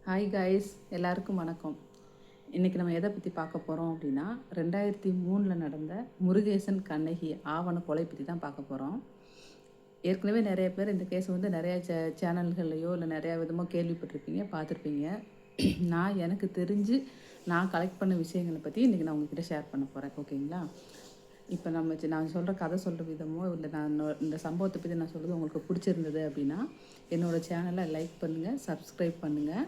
Hi guys, எல்லாருக்கும் வணக்கம். இன்றைக்கி நம்ம எதை பற்றி பார்க்க போகிறோம் அப்படின்னா 2003 நடந்த முருகேசன் கண்ணகி ஆவண கொலை பற்றி தான் பார்க்க போகிறோம். ஏற்கனவே நிறைய பேர் இந்த கேஸ் வந்து நிறையா சேனல்கள்லையோ இல்லை நிறையா விதமாக கேள்விப்பட்டிருப்பீங்க, பார்த்துருப்பீங்க. எனக்கு தெரிஞ்சு நான் கலெக்ட் பண்ண விஷயங்களை பற்றி இன்றைக்கி நான் உங்ககிட்ட ஷேர் பண்ண போகிறேன். ஓகேங்களா? இப்போ நான் சொல்கிற கதை சொல்கிற விதமோ இல்லை நான் இந்த சம்பவத்தை பற்றி நான் சொல்கிறது உங்களுக்கு பிடிச்சிருந்தது அப்படின்னா என்னோடய சேனலை லைக் பண்ணுங்கள், சப்ஸ்கிரைப் பண்ணுங்கள்.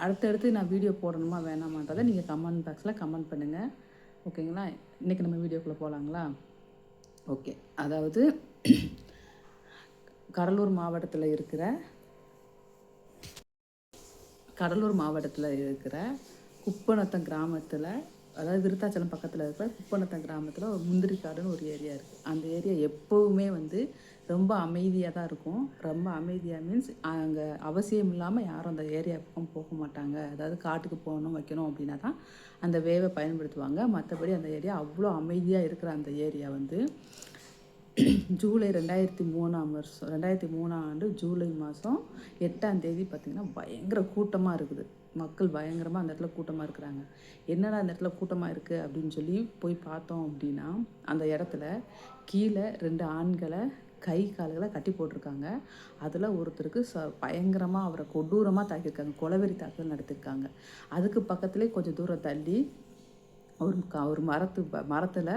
அடுத்தடுத்து நான் வீடியோ போடணுமா வேணாமான்றதை நீங்கள் கமெண்ட் பாக்ஸில் கமெண்ட் பண்ணுங்கள். ஓகேங்களா? இன்றைக்கி நம்ம வீடியோக்குள்ளே போகலாங்களா? ஓகே. அதாவது கடலூர் மாவட்டத்தில் இருக்கிற குப்பநத்தம் கிராமத்தில், அதாவது விருத்தாச்சலம் பக்கத்தில் இருக்கிற குப்பநத்தம் கிராமத்தில் ஒரு முந்திரி காடுன்னு ஒரு ஏரியா இருக்குது. அந்த ஏரியா எப்போவுமே வந்து ரொம்ப அமைதியாக தான் இருக்கும். ரொம்ப அமைதியாக மீன்ஸ் அங்கே அவசியம் இல்லாமல் யாரும் அந்த ஏரியா பக்கம் போக மாட்டாங்க. அதாவது காட்டுக்கு போகணும் வைக்கணும் அப்படின்னா தான் அந்த வேவை பயன்படுத்துவாங்க. மற்றபடி அந்த ஏரியா அவ்வளோ அமைதியாக இருக்கிற அந்த ஏரியா வந்து ஜூலை 2003 ஆண்டு ஜூலை மாதம் 8ஆம் தேதி பார்த்திங்கன்னா பயங்கர கூட்டமாக இருக்குது. மக்கள் பயங்கரமாக அந்த இடத்துல கூட்டமாக இருக்கிறாங்க. என்னடா அந்த இடத்துல கூட்டமாக இருக்குது அப்படின்னு சொல்லி போய் பார்த்தோம் அப்படின்னா, அந்த இடத்துல கீழே 2 ஆண்களை கை கால்களை கட்டி போட்டிருக்காங்க. அதில் ஒருத்தருக்கு பயங்கரமாக அவரை கொடூரமாக தாக்கியிருக்காங்க, கொலவெறி தாக்குதல் நடத்தியிருக்காங்க. அதுக்கு பக்கத்துலேயே கொஞ்சம் தூரம் தள்ளி ஒரு மரத்தில்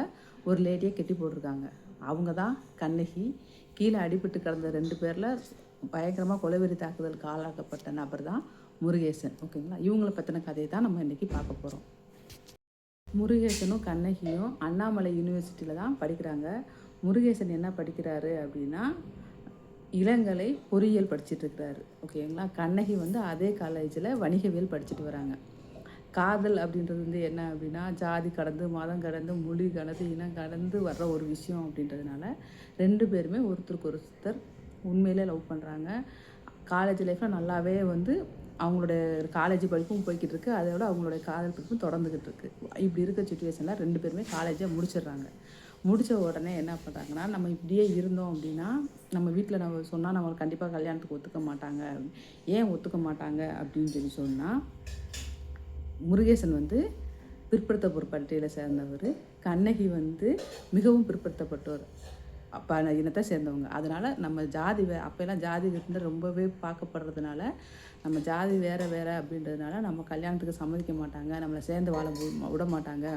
ஒரு லேடியை கட்டி போட்டிருக்காங்க. அவங்க தான் கண்ணகி. கீழே அடிபட்டு கிடந்த 2 பேரில் பயங்கரமாக கொலவெறி தாக்குதலுக்கு ஆளாக்கப்பட்ட நபர் தான் முருகேசன். ஓகேங்களா? இவங்களை பற்றின கதையை தான் நம்ம இன்றைக்கி பார்க்க போகிறோம். முருகேசனும் கண்ணகியும் அண்ணாமலை யூனிவர்சிட்டியில் தான் படிக்கிறாங்க. முருகேசன் என்ன படிக்கிறாரு அப்படின்னா இளங்கலை பொறியியல் படிச்சுட்ருக்கிறாரு. ஓகேங்களா? கண்ணகி வந்து அதே காலேஜில் வணிகவியல் படிச்சுட்டு வராங்க. காதல் அப்படின்றது வந்து என்ன அப்படின்னா ஜாதி கடந்து, மதம் கடந்து, மொழி கடந்து, இனம் கடந்து வர்ற ஒரு விஷயம் அப்படின்றதுனால 2 பேருமே ஒருத்தருக்கு ஒருத்தர் உண்மையிலே லவ் பண்ணுறாங்க. காலேஜ் லைஃப்பில் நல்லாவே வந்து அவங்களோட காலேஜ் படிப்பும் போய்கிட்டு இருக்குது. அதை விட அவங்களோட காதல் படிப்பும் தொடர்ந்துக்கிட்டு இருக்குது. இப்படி இருக்க சுச்சுவேஷனில் 2 பேருமே காலேஜை முடிச்சிடுறாங்க. முடித்த உடனே என்ன பண்ணுறாங்கன்னா, நம்ம இப்படியே இருந்தோம் அப்படின்னா நம்ம வீட்டில் நம்ம சொன்னால் நம்ம கண்டிப்பாக கல்யாணத்துக்கு ஒத்துக்க மாட்டாங்க. ஏன் ஒத்துக்க மாட்டாங்க அப்படின்னு சொல்லி சொன்னால், முருகேசன் வந்து பிற்படுத்தப்பட்ட பட்டியலை சேர்ந்தவர், கண்ணகி வந்து மிகவும் பிற்படுத்தப்பட்டவர் இனத்தை சேர்ந்தவங்க. அதனால் நம்ம ஜாதி அப்போல்லாம் ஜாதி வந்து ரொம்பவே பார்க்கப்படுறதுனால நம்ம ஜாதி வேறு அப்படின்றதுனால நம்ம கல்யாணத்துக்கு சம்மதிக்க மாட்டாங்க, நம்மளை சேர்ந்து வாழ விட மாட்டாங்க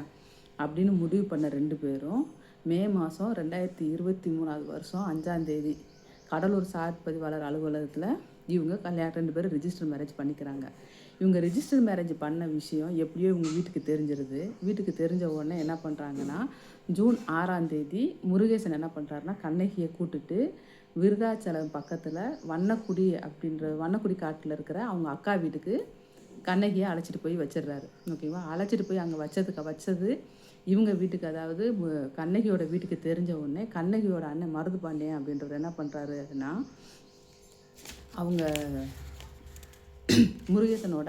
அப்படின்னு முடிவு பண்ண 2 பேரும் மே மாதம் 2023 5ஆம் தேதி கடலூர் சார் பதிவாளர் அலுவலகத்தில் இவங்க 2 பேரும் ரிஜிஸ்டர் மேரேஜ் பண்ணிக்கிறாங்க. இவங்க ரிஜிஸ்டர் மேரேஜ் பண்ண விஷயம் எப்படியோ இவங்க வீட்டுக்கு தெரிஞ்சிருது. வீட்டுக்கு தெரிஞ்ச உடனே என்ன பண்ணுறாங்கன்னா, ஜூன் 6ஆம் தேதி முருகேசன் என்ன பண்ணுறாருன்னா கண்ணகியை கூட்டுட்டு விருதாச்சலம் பக்கத்தில் வண்ணக்குடி காட்டில் இருக்கிற அவங்க அக்கா வீட்டுக்கு கண்ணகியை அழைச்சிட்டு போய் வச்சிடுறாரு. ஓகேவா? அழைச்சிட்டு போய் அங்கே வச்சது இவங்க வீட்டுக்கு, அதாவது கண்ணகியோட வீட்டுக்கு தெரிஞ்ச உடனே கண்ணகியோட அண்ணன் மருது பாண்டியன் அப்படின்றவர் என்ன பண்ணுறாருன்னா, அவங்க முருகேசனோட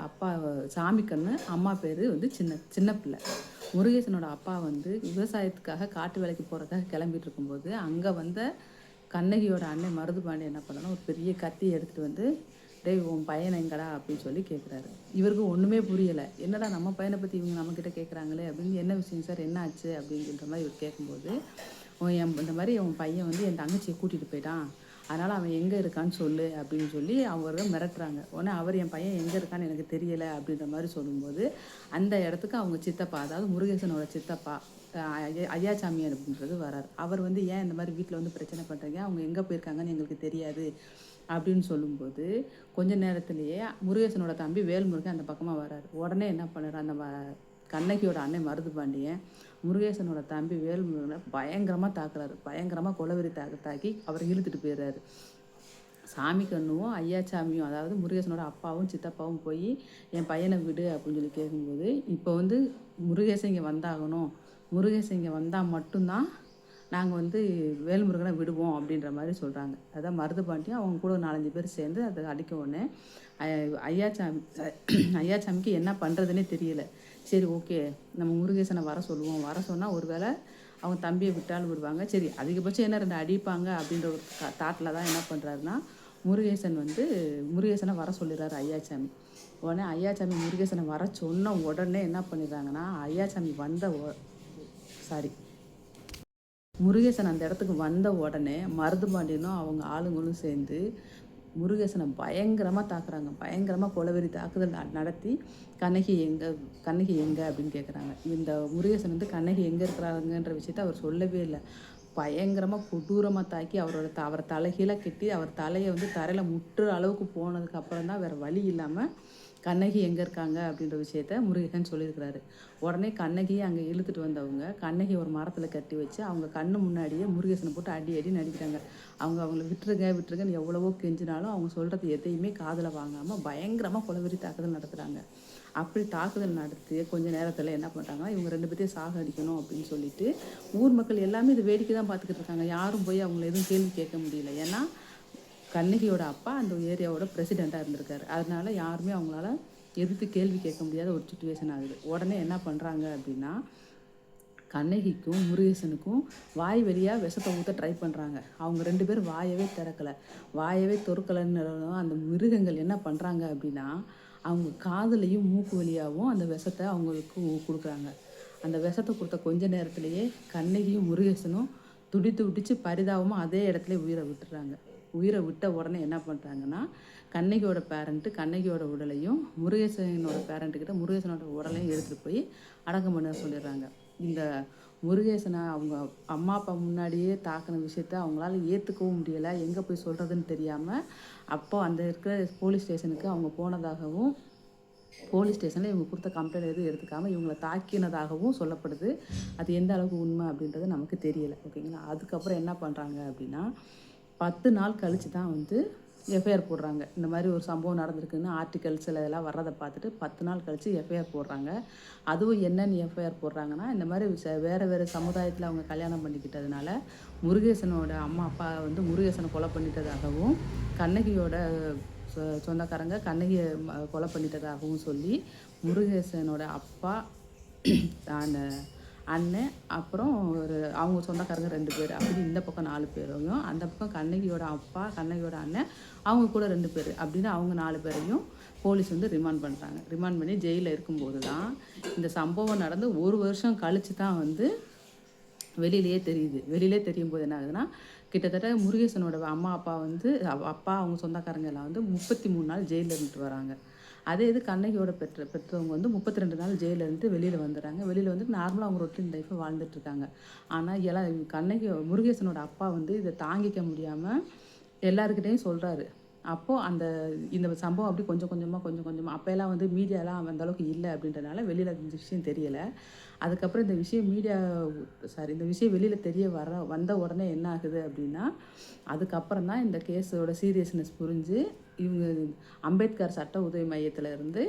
அப்பா சாமி கண்ணு, அம்மா பேர் வந்து சின்ன பிள்ளை. முருகேசனோட அப்பா வந்து விவசாயத்துக்காக காட்டு வேலைக்கு போகிறதுக்காக கிளம்பிட்டு இருக்கும்போது அங்கே வந்த கண்ணகியோட அண்ணன் மருது பாண்டியன் என்ன பண்ணாலும் ஒரு பெரிய கத்தியை எடுத்துகிட்டு வந்து, டேய் உன் பையனை எங்கடா அப்படின்னு சொல்லி கேட்குறாரு. இவருக்கு ஒன்றுமே புரியலை. என்னடா நம்ம பையனை பற்றி இவங்க நம்மக்கிட்ட கேட்குறாங்களே அப்படின்னு, என்ன விஷயம் சார், என்ன ஆச்சு அப்படின்ற மாதிரி இவர் கேட்கும்போது, இந்த மாதிரி உன் பையன் வந்து என் தங்கச்சியை கூட்டிகிட்டு போயிட்டான், அதனால் அவன் எங்கே இருக்கான்னு சொல்லு அப்படின்னு சொல்லி அவங்க மிரட்டுறாங்க. உடனே அவர் என் பையன் எங்கே இருக்கான்னு எனக்கு தெரியலை அப்படின்ற மாதிரி சொல்லும்போது அந்த இடத்துக்கு அவங்க சித்தப்பா, அதாவது முருகேசனோட சித்தப்பா ஐயாச்சாமி அப்படின்றது வரார். அவர் வந்து ஏன் இந்த மாதிரி வீட்டில் வந்து பிரச்சனை பண்ணுறீங்க, அவங்க எங்கே போயிருக்காங்கன்னு எங்களுக்கு தெரியாது அப்படின்னு சொல்லும்போது கொஞ்ச நேரத்திலேயே முருகேசனோட தம்பி வேல்முருகன் அந்த பக்கமாக வராரு. உடனே என்ன பண்ணுறாரு, அந்த கண்ணகியோட அண்ணன் மருது பாண்டியன் முருகேசனோட தம்பி வேல்முருகனை பயங்கரமாக தாக்குறாரு. பயங்கரமாக கொலவெறி தாக்கி அவரை இழுத்துட்டு போயிடுறாரு. சாமி கண்ணுவும் ஐயாச்சாமியும், அதாவது முருகேசனோட அப்பாவும் சித்தப்பாவும் போய் என் பையனை விடு அப்படின்னு சொல்லி கேட்கும்போது, இப்போ வந்து முருகேசன் இங்கே வந்தாகணும், முருகேசன் இங்கே வந்தால் மட்டும்தான் நாங்கள் வந்து வேல்முருகனை விடுவோம் அப்படின்ற மாதிரி சொல்கிறாங்க. அதான் மருது பாண்டியும் அவங்க கூட 4-5 பேர் சேர்ந்து அதை அடிக்க உடனே ஐயாச்சாமிக்கு என்ன பண்ணுறதுனே தெரியல. சரி, ஓகே, நம்ம முருகேசனை வர சொன்னால் ஒரு வேளை அவங்க தம்பியை விட்டாலும் விடுவாங்க, சரி அதிகபட்சம் என்ன 2 அடிப்பாங்க அப்படின்ற ஒரு தாட்டில் தான் என்ன பண்ணுறாருன்னா முருகேசனை வர சொல்லிடுறாரு ஐயாச்சாமி. உடனே ஐயாச்சாமி முருகேசனை வர சொன்ன உடனே என்ன பண்ணிடுறாங்கன்னா, ஐயாச்சாமி சாரி முருகேசன் அந்த இடத்துக்கு வந்த உடனே மருதுபாண்டியனும் அவங்க ஆளுங்களும் சேர்ந்து முருகேசனை பயங்கரமாக தாக்குறாங்க. பயங்கரமாக கொலவெறி தாக்குதல் நடத்தி கண்ணகி எங்கே அப்படின்னு கேட்குறாங்க. இந்த முருகேசன் வந்து கண்ணகி எங்கே இருக்கிறாங்கன்ற விஷயத்த அவர் சொல்லவே இல்லை. பயங்கரமாக கொடூரமாக தாக்கி அவரை தலைகீழாக கட்டி அவர் தலையை வந்து தரையில் முட்டுற அளவுக்கு போனதுக்கு அப்புறம் தான் வேறு வழி இல்லாமல் கண்ணகி எங்கே இருக்காங்க அப்படின்ற விஷயத்த முருகேசன் சொல்லியிருக்கிறாரு. உடனே கண்ணகியை அங்கே இழுத்துட்டு வந்தவங்க கண்ணகி ஒரு மரத்தில் கட்டி வச்சு அவங்க கண்ணு முன்னாடியே முருகேசனை போட்டு அடி நடிக்கிறாங்க. அவங்கள விட்டுருங்கன்னு எவ்வளவோ கெஞ்சினாலும் அவங்க சொல்கிறது எதையுமே காதில் வாங்காமல் பயங்கரமாக கொலவெறி தாக்குதல் நடத்துகிறாங்க. அப்படி தாக்குதல் நடத்தி கொஞ்சம் நேரத்தில் என்ன பண்ணுறாங்கன்னா, இவங்க 2 பேர்த்தையும் சாகடிக்கணும் அப்படின்னு சொல்லிட்டு ஊர் மக்கள் எல்லாமே இது வேடிக்கை தான் பார்த்துக்கிட்டு இருக்காங்க. யாரும் போய் அவங்கள எதுவும் கேள்வி கேட்க முடியல. ஏன்னா கண்ணகியோட அப்பா அந்த ஏரியாவோட பிரசிடெண்ட்டாக இருந்திருக்காரு. அதனால யாருமே அவங்களால எதிர்த்து கேள்வி கேட்க முடியாத ஒரு சுச்சுவேஷன் ஆகுது. உடனே என்ன பண்ணுறாங்க அப்படின்னா, கண்ணகிக்கும் முருகேசனுக்கும் வாய் வழியாக விஷத்தை ஊற்ற ட்ரை பண்ணுறாங்க. அவங்க 2 பேரும் வாயவே தொறுக்கலைன்னு அந்த மிருகங்கள் என்ன பண்ணுறாங்க அப்படின்னா, அவங்க காதுலையும் மூக்கு வழியாகவும் அந்த விஷத்தை அவங்களுக்கு கொடுக்குறாங்க. அந்த விஷத்தை கொடுத்த கொஞ்ச நேரத்திலேயே கண்ணகியும் முருகேசனும் துடிச்சு பரிதாபமாக அதே இடத்துல உயிரை விட்ட உடனே என்ன பண்ணுறாங்கன்னா, கண்ணகியோட கண்ணகியோட உடலையும் முருகேசனோட முருகேசனோட உடலையும் எடுத்துகிட்டு போய் அடக்கம் பண்ண சொல்லிடுறாங்க. இந்த முருகேசனை அவங்க அம்மா அப்பா முன்னாடியே தாக்கின விஷயத்த அவங்களால ஏற்றுக்கவும் முடியலை. எங்கே போய் சொல்கிறதுன்னு தெரியாமல் அப்போ அந்த இருக்கிற போலீஸ் ஸ்டேஷனுக்கு அவங்க போனதாகவும், போலீஸ் ஸ்டேஷனில் இவங்க கொடுத்த கம்ப்ளைண்ட் எதுவும் எடுத்துக்காமல் இவங்களை தாக்கினதாகவும் சொல்லப்படுது. அது எந்த அளவுக்கு உண்மை அப்படின்றது நமக்கு தெரியலை. ஓகேங்களா. அதுக்கப்புறம் என்ன பண்ணுறாங்க அப்படின்னா, 10 நாள் கழித்து தான் வந்து எஃப்ஐஆர் போடுறாங்க. இந்த மாதிரி ஒரு சம்பவம் நடந்திருக்குன்னு ஆர்டிகல்ஸில் இதெல்லாம் வர்றதை பார்த்துட்டு 10 நாள் கழித்து எஃப்ஐஆர் போடுறாங்க. அதுவும் என்னென்னு எஃப்ஐஆர் போடுறாங்கன்னா, இந்த மாதிரி வேறு சமுதாயத்தில் அவங்க கல்யாணம் பண்ணிக்கிட்டதுனால முருகேசனோட அம்மா அப்பா வந்து முருகேசனை கொலை பண்ணிட்டதாகவும், கண்ணகியோட சொந்தக்காரங்க கண்ணகியை கொலை பண்ணிட்டதாகவும் சொல்லி முருகேசனோட அப்பா அண்ணன் அப்புறம் அவங்க சொந்தக்காரங்க 2 பேர், அப்படி இந்த பக்கம் 4 பேரையும், அந்த பக்கம் கண்ணகியோட அப்பா கண்ணகியோட அண்ணன் அவங்க கூட 2 பேர், அப்படின்னு அவங்க 4 பேரையும் போலீஸ் வந்து ரிமாண்ட் பண்ணுறாங்க. ரிமாண்ட் பண்ணி ஜெயிலில் இருக்கும்போது தான் இந்த சம்பவம் நடந்து 1 வருஷம் கழித்து தான் வந்து வெளியிலே தெரியும் போது என்ன ஆகுதுன்னா, கிட்டத்தட்ட முருகேசனோட அம்மா அப்பா வந்து அவங்க சொந்தக்காரங்க எல்லாம் வந்து 33 நாள் ஜெயிலில் இருந்துட்டு வராங்க. அதே இது கண்ணகியோட பெற்றவங்க வந்து 32 நாள் ஜெயிலில் இருந்து வெளியில் வந்துடுறாங்க. வெளியில் வந்து நார்மலாக அவங்க ரொட்டீன் லைஃப்பை வாழ்ந்துட்டுருக்காங்க. ஆனால் முருகேசனோட அப்பா வந்து இதை தாங்கிக்க முடியாமல் எல்லாருக்கிட்டையும் சொல்கிறாரு. அப்போது இந்த சம்பவம் அப்படி கொஞ்சம் கொஞ்சமாக அப்போல்லாம் வந்து மீடியாலாம் அந்தளவுக்கு இல்லை அப்படின்றனால வெளியில் இந்த விஷயம் தெரியலை. அதுக்கப்புறம் இந்த விஷயம் வெளியில் வந்த உடனே என்ன ஆகுது அப்படின்னா, அதுக்கப்புறம் தான் இந்த கேஸோட சீரியஸ்னஸ் புரிஞ்சு இவங்க அம்பேத்கர் சட்ட உதவி மையத்தில் இருந்து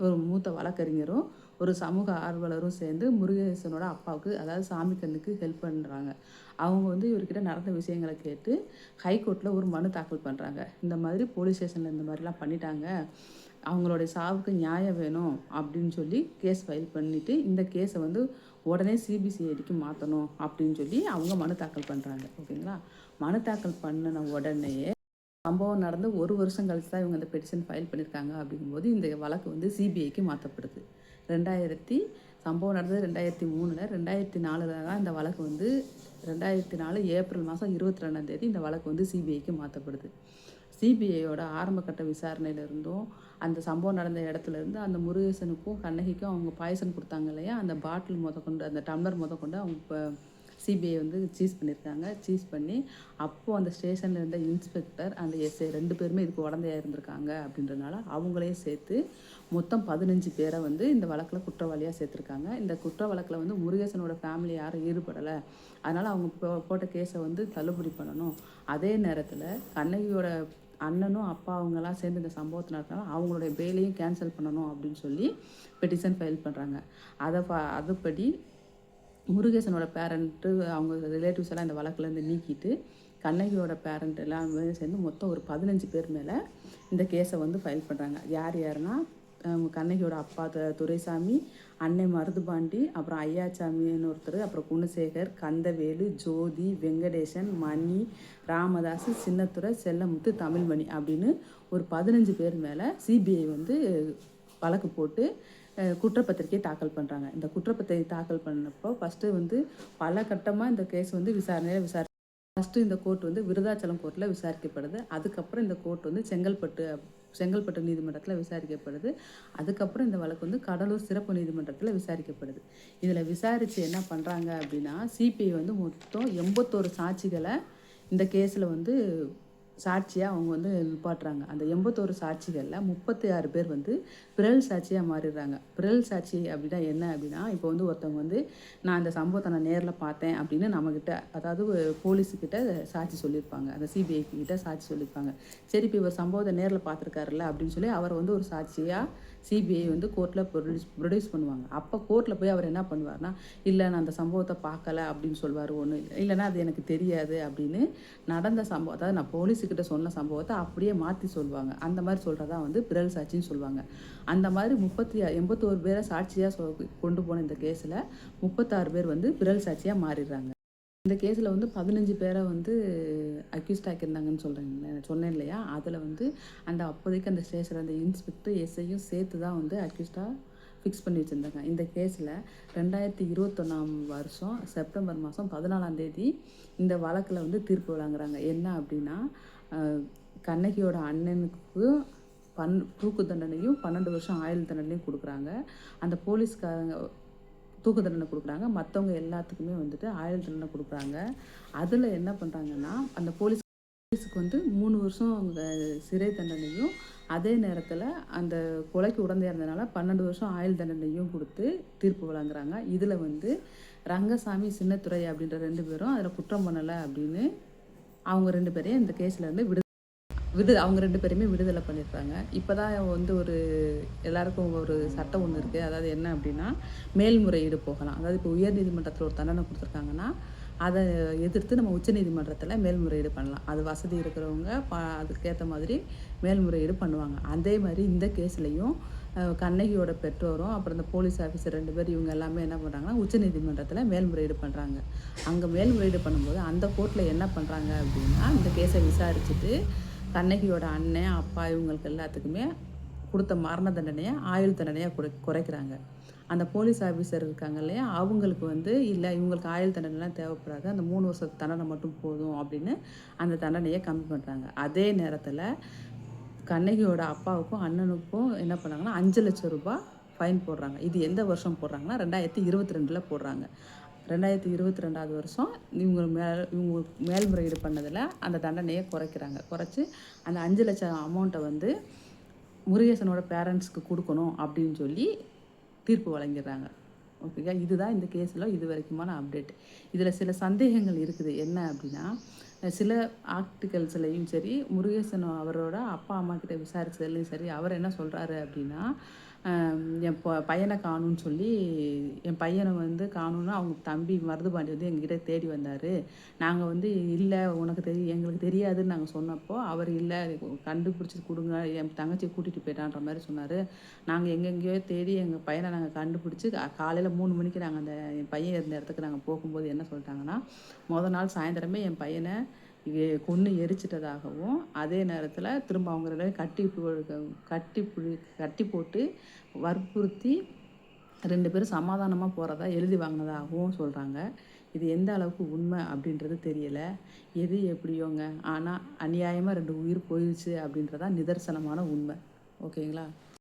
ஒரு மூத்த வழக்கறிஞரும் ஒரு சமூக ஆர்வலரும் சேர்ந்து முருகேசனோட அப்பாவுக்கு, அதாவது சாமி கண்ணுக்கு ஹெல்ப் பண்ணுறாங்க. அவங்க வந்து இவர்கிட்ட நடந்த விஷயங்களை கேட்டு ஹைகோர்ட்டில் ஒரு மனு தாக்கல் பண்ணுறாங்க. இந்த மாதிரி போலீஸ் ஸ்டேஷனில் இந்த மாதிரிலாம் பண்ணிட்டாங்க, அவங்களுடைய சாவுக்கு நியாயம் வேணும் அப்படின்னு சொல்லி கேஸ் ஃபைல் பண்ணிவிட்டு இந்த கேஸை வந்து உடனே சிபிசிஐடிக்கு மாற்றணும் அப்படின்னு சொல்லி அவங்க மனு தாக்கல் பண்ணுறாங்க. ஓகேங்களா. மனு தாக்கல் பண்ணின உடனேயே சம்பவம் நடந்து 1 வருஷம் கழிச்சு தான் இவங்க அந்த பெட்டிஷன் ஃபைல் பண்ணியிருக்காங்க. அப்படிங்கும்போது இந்த வழக்கு வந்து சிபிஐக்கு மாற்றப்படுது. சம்பவம் நடந்தது 2003, 2004 தான் இந்த வழக்கு வந்து 2004 ஏப்ரல் மாதம் 22ஆம் தேதி இந்த வழக்கு வந்து சிபிஐக்கு மாற்றப்படுது. சிபிஐயோட ஆரம்பக்கட்ட விசாரணையிலேருந்தும் அந்த சம்பவம் நடந்த இடத்துலேருந்து அந்த முருகேசனுக்கும் கண்ணகிக்கும் அவங்க பாய்சன் கொடுத்தாங்க இல்லையா, அந்த பாட்டில் அந்த டம்ளர் முதற்கொண்டு அவங்க இப்போ சிபிஐ வந்து சீஸ் பண்ணியிருக்காங்க. சீஸ் பண்ணி அப்போது அந்த ஸ்டேஷனில் இருந்த இன்ஸ்பெக்டர் அந்த எஸ்ஐ 2 பேருமே இதுக்கு உடந்தையாக இருந்திருக்காங்க. அப்படின்றனால அவங்களையும் சேர்த்து மொத்தம் 15 பேரை வந்து இந்த வழக்கில் குற்றவாளியாக சேர்த்துருக்காங்க. இந்த குற்ற வழக்கில் வந்து முருகேசனோட ஃபேமிலி யாரும் ஈடுபடலை. அதனால் அவங்க போட்ட கேஸை வந்து தள்ளுபடி பண்ணணும். அதே நேரத்தில் கண்ணகியோட அண்ணனும் அப்பா அவங்கெல்லாம் சேர்ந்து இந்த சம்பவத்தை நடத்தினாலும் அவங்களுடைய பெயிலையும் கேன்சல் பண்ணணும் அப்படின்னு சொல்லி பெட்டிஷன் ஃபைல் பண்ணுறாங்க. அதுபடி முருகேசனோட பேரண்ட்டு அவங்க ரிலேட்டிவ்ஸ் எல்லாம் இந்த வழக்குலேருந்து நீக்கிட்டு கண்ணகியோட பேரண்ட் எல்லாமே சேர்ந்து மொத்தம் ஒரு 15 பேர் மேலே இந்த கேஸை வந்து ஃபைல் பண்ணுறாங்க. யாருன்னா கண்ணகியோட அப்பா துரைசாமி, அன்னை மருதுபாண்டி, அப்புறம் ஐயாச்சாமின்னு ஒருத்தர், அப்புறம் குணசேகர், கந்தவேலு, ஜோதி, வெங்கடேசன், மணி, ராமதாஸ், சின்னத்துரை, செல்லமுத்து, தமிழ்மணி அப்படின்னு ஒரு 15 பேர் மேலே சிபிஐ வந்து வழக்கு போட்டு குற்றப்பத்திரிக்கை தாக்கல் பண்ணுறாங்க. இந்த குற்றப்பத்திரிக்கை தாக்கல் பண்ணப்போ ஃபஸ்ட்டு வந்து பல கட்டமாக இந்த கேஸ் வந்து விசாரணையில் ஃபஸ்ட்டு இந்த கோர்ட் வந்து விருதாச்சலம் கோர்ட்டில் விசாரிக்கப்படுது. அதுக்கப்புறம் இந்த கோர்ட் வந்து செங்கல்பட்டு நீதிமன்றத்தில் விசாரிக்கப்படுது. அதுக்கப்புறம் இந்த வழக்கு வந்து கடலூர் சிறப்பு நீதிமன்றத்தில் விசாரிக்கப்படுது. இதில் விசாரித்து என்ன பண்ணுறாங்க அப்படின்னா, சிபிஐ வந்து மொத்தம் 81 சாட்சிகளை இந்த கேஸில் வந்து சாட்சியாக அவங்க வந்து நிப்பாட்டுறாங்க. அந்த 81 சாட்சிகளில் 36 பேர் வந்து பிறல் சாட்சியாக மாறிடுறாங்க. பிறல் சாட்சி அப்படின்னா என்ன அப்படின்னா, இப்போ வந்து ஒருத்தவங்க வந்து நான் இந்த சம்பவத்தை நான் நேரில் பார்த்தேன் அப்படின்னு நம்மக்கிட்ட, அதாவது போலீஸுக்கிட்ட சாட்சி சொல்லியிருப்பாங்க. அந்த சிபிஐ கிட்ட சாட்சி சொல்லியிருப்பாங்க. சரி, இப்போ இவர் சம்பவத்தை நேரில் பார்த்துருக்காருல்ல அப்படின்னு சொல்லி அவரை வந்து ஒரு சாட்சியாக சிபிஐ வந்து கோர்ட்டில் ப்ரொடியூஸ் பண்ணுவாங்க. அப்போ கோர்ட்டில் போய் அவர் என்ன பண்ணுவார்னா, இல்லை நான் அந்த சம்பவத்தை பார்க்கல அப்படின்னு சொல்லுவார். ஒன்று இல்லைன்னா அது எனக்கு தெரியாது அப்படின்னு நடந்த சம்பவம், அதாவது நான் போலீஸுக்கிட்ட சொன்ன சம்பவத்தை அப்படியே மாற்றி சொல்லுவாங்க. அந்த மாதிரி சொல்கிறதா வந்து பிறல் சாட்சின்னு சொல்லுவாங்க. அந்த மாதிரி 81 பேரை சாட்சியாக கொண்டு போன இந்த கேஸில் 36 பேர் வந்து பிறல் சாட்சியாக மாறிடுறாங்க. இந்த கேஸில் வந்து 15 பேரை வந்து அக்யூஸ்ட் ஆக்கியிருந்தாங்கன்னு சொன்னேன் இல்லையா, அதில் வந்து அப்போதைக்கு அந்த ஸ்டேஷனில் அந்த இன்ஸ்பெக்டர் எஸ்ஐயும் சேர்த்து தான் வந்து அக்யூஸ்டாக ஃபிக்ஸ் பண்ணி வச்சுருந்தாங்க. இந்த கேஸில் 2021 வருஷம் செப்டம்பர் மாதம் 14ஆம் தேதி இந்த வழக்கில் வந்து தீர்ப்பு வழங்குறாங்க. என்ன அப்படின்னா, கண்ணகியோட அண்ணனுக்கு தூக்கு தண்டனையும் 12 வருஷம் ஆயுள் தண்டனையும் கொடுக்குறாங்க. அந்த போலீஸ்காரங்க தூக்கு தண்டனை கொடுக்குறாங்க. மற்றவங்க எல்லாத்துக்குமே வந்துட்டு ஆயுள் தண்டனை கொடுக்குறாங்க. அதில் என்ன பண்ணுறாங்கன்னா, அந்த போலீஸுக்கு வந்து 3 வருஷம் சிறை தண்டனையும், அதே நேரத்தில் அந்த கொலைக்கு உடந்தையாக இருந்ததுனால 12 வருஷம் ஆயுள் தண்டனையும் கொடுத்து தீர்ப்பு வழங்குறாங்க. இதில் வந்து ரங்கசாமி, சின்னத்துரை அப்படின்ற 2 பேரும் அதில் குற்றம் பண்ணலை அப்படின்னு அவங்க 2 பேரையும் இந்த கேஸில் இருந்து அவங்க 2 பேருமே விடுதலை பண்ணியிருக்காங்க. இப்போ தான் வந்து எல்லாருக்கும் ஒரு சட்டம் ஒன்று இருக்குது. அதாவது என்ன அப்படின்னா, மேல்முறையீடு போகலாம். அதாவது இப்போ உயர்நீதிமன்றத்தில் ஒரு தண்டனை கொடுத்துருக்காங்கன்னா, அதை எதிர்த்து நம்ம உச்சநீதிமன்றத்தில் மேல்முறையீடு பண்ணலாம். அது வசதி இருக்கிறவங்க அதுக்கேற்ற மாதிரி மேல்முறையீடு பண்ணுவாங்க. அதே மாதிரி இந்த கேஸ்லேயும் கண்ணகியோட பெற்றோரும் அப்புறம் இந்த போலீஸ் ஆஃபீஸர் 2 பேர் இவங்க எல்லாமே என்ன பண்ணுறாங்கன்னா, உச்சநீதிமன்றத்தில் மேல்முறையீடு பண்ணுறாங்க. அங்கே மேல்முறையீடு பண்ணும்போது அந்த கோர்ட்டில் என்ன பண்ணுறாங்க அப்படின்னா, இந்த கேஸை விசாரிச்சுட்டு கண்ணகியோட அண்ணன், அப்பா இவங்களுக்கு எல்லாத்துக்குமே கொடுத்த மரண தண்டனையை ஆயுள் தண்டனையாக குறைக்கிறாங்க. அந்த போலீஸ் ஆஃபீஸர் இருக்காங்க இல்லையா, அவங்களுக்கு வந்து இல்லை இவங்களுக்கு ஆயுள் தண்டனைலாம் தேவைப்படாது, அந்த 3 வருஷத்து தண்டனை மட்டும் போதும் அப்படின்னு அந்த தண்டனையை கம்மி பண்ணுறாங்க. அதே நேரத்தில் கண்ணகியோட அப்பாவுக்கும் அண்ணனுக்கும் என்ன பண்ணாங்கன்னா 5 லட்சம் ரூபாய் ஃபைன் போடுறாங்க. இது எந்த வருஷம் போடுறாங்கன்னா 2022 போடுறாங்க. 2022 வருஷம் இவங்க மேல்முறையீடு பண்ணதில் அந்த தண்டனையை குறைச்சி அந்த 5 லட்சம் அமௌண்ட்டை வந்து முருகேசனோட பேரண்ட்ஸ்க்கு கொடுக்கணும் அப்படின்னு சொல்லி தீர்ப்பு வழங்கிடுறாங்க. ஓகேங்க, இதுதான் இந்த கேஸில் இது வரைக்குமான அப்டேட். இதில் சில சந்தேகங்கள் இருக்குது. என்ன அப்படின்னா, சில ஆர்டிகல்ஸ்லையும் சரி, முருகேசன் அவரோட அப்பா அம்மா கிட்ட விசாரிச்சதுலையும் சரி, அவர் என்ன சொல்கிறாரு அப்படின்னா, என் பையனை காணும்னு சொல்லி, என் பையனை வந்து காணும்னு அவங்க தம்பி மருதுபாண்டி வந்து எங்ககிட்ட தேடி வந்தார். நாங்கள் வந்து இல்லை எங்களுக்கு தெரியாதுன்னு நாங்கள் சொன்னப்போ அவர் இல்லை கண்டுபிடிச்சி கொடுங்க, என் தங்கச்சியை கூட்டிகிட்டு போயிட்டான்ற மாதிரி சொன்னார். நாங்கள் எங்கெங்கேயோ தேடி எங்கள் பையனை நாங்கள் கண்டுபிடிச்சி காலையில் 3 மணிக்கு நாங்கள் என் பையன் இருந்த இடத்துக்கு நாங்கள் போகும்போது என்ன சொல்லிட்டாங்கன்னா, மொதல் நாள் சாயந்தரமே என் பையனை கொன்று எரிச்சிட்டதாகவும், அதே நேரத்தில் திரும்ப அவங்க 2 கட்டி போட்டு வற்புறுத்தி 2 பேரும் சமாதானமாக போகிறதா எழுதி வாங்கினதாகவும் சொல்கிறாங்க. இது எந்த அளவுக்கு உண்மை அப்படின்றது தெரியலை. எது எப்படியோங்க, ஆனால் அநியாயமாக 2 உயிர் போயிடுச்சு அப்படின்றதான் நிதர்சனமான உண்மை. ஓகேங்களா?